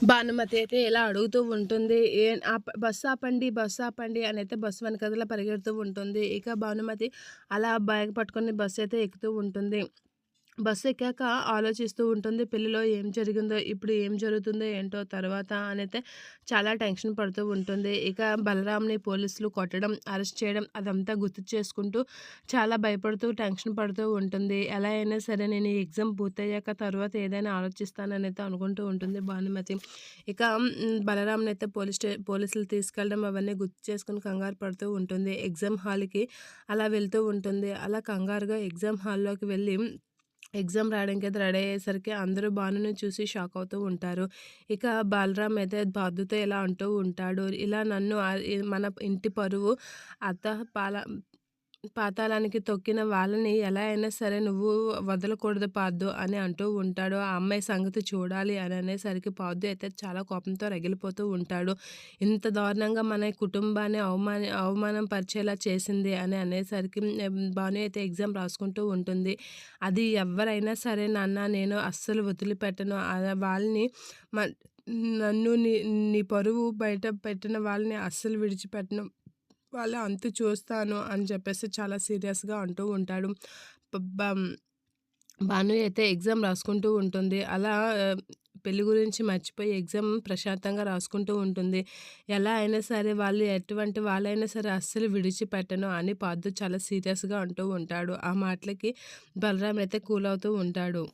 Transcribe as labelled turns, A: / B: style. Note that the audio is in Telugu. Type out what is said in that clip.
A: భానుమతి అయితే ఇలా అడుగుతూ ఉంటుంది. బస్సు ఆపండి, బస్సు ఆపండి అనైతే బస్సు వెనకాతల పరిగెడుతూ ఉంటుంది. ఇక భానుమతి అలా బ్యాగ్ పట్టుకొని బస్సు అయితే ఎక్కుతూ ఉంటుంది. బస్సు ఎక్కాక ఆలోచిస్తూ ఉంటుంది. పెళ్ళిలో ఏం జరిగిందో, ఇప్పుడు ఏం జరుగుతుందో ఏంటో తర్వాత అనైతే చాలా టెన్షన్ పడుతూ ఉంటుంది. ఇక బలరాంని పోలీసులు కొట్టడం, అరెస్ట్ చేయడం అదంతా గుర్తు చేసుకుంటూ చాలా భయపడుతూ, టెన్షన్ పడుతూ ఉంటుంది. ఎలా అయినా సరే నేను ఈ ఎగ్జామ్ పూర్తయ్యాక తర్వాత ఏదైనా ఆలోచిస్తాననైతే అనుకుంటూ ఉంటుంది భానుమతి. ఇక బలరాంనైతే పోలీసులు తీసుకెళ్ళడం అవన్నీ గుర్తు చేసుకొని కంగారు పడుతూ ఉంటుంది. ఎగ్జామ్ హాల్‌కి అలా వెళ్తూ ఉంటుంది. అలా కంగారుగా ఎగ్జామ్ హాల్‌లోకి వెళ్ళి ఎగ్జామ్ రాయడానికైతే రెడీ అయ్యేసరికి అందరూ భానుని చూసి షాక్ అవుతూ ఉంటారు. ఇక బలరాం అయితే బాధతో ఇలా అంటూ ఉంటాడు. ఇలా నన్ను మన ఇంటి పరువు అత పాల పాతాళానికి తొక్కిన వాళ్ళని ఎలా అయినా సరే నువ్వు వదలకూడదు పార్దు అని అంటూ ఉంటాడు. ఆ అమ్మాయి సంగతి చూడాలి అని అనేసరికి పార్దు అయితే చాలా కోపంతో రగిలిపోతూ ఉంటాడు. ఇంత దారుణంగా మన కుటుంబాన్ని అవమానం పరిచేలా చేసింది అని అనేసరికి భాను అయితే ఎగ్జామ్ రాసుకుంటూ ఉంటుంది. అది ఎవ్వరైనా సరే నాన్న నేను అస్సలు వదిలిపెట్టను. వాళ్ళని మ నన్ను నీ పరువు బయట పెట్టిన వాళ్ళని అస్సలు విడిచిపెట్టను. వాళ్ళ అంతు చూస్తాను అని చెప్పేసి చాలా సీరియస్‌గా అంటూ ఉంటాడు. ప బం భాను అయితే ఎగ్జామ్ రాసుకుంటూ ఉంటుంది. అలా పెళ్లి గురించి మర్చిపోయి ఎగ్జామ్ ప్రశాంతంగా రాసుకుంటూ ఉంటుంది. ఎలా అయినా సరే వాళ్ళు ఎటువంటి వాళ్ళైనా సరే అస్సలు విడిచిపెట్టను అని పార్థు చాలా సీరియస్‌గా అంటూ ఉంటాడు. ఆ మాటలకి బలరాం అయితే కూల్ అవుతూ ఉంటాడు.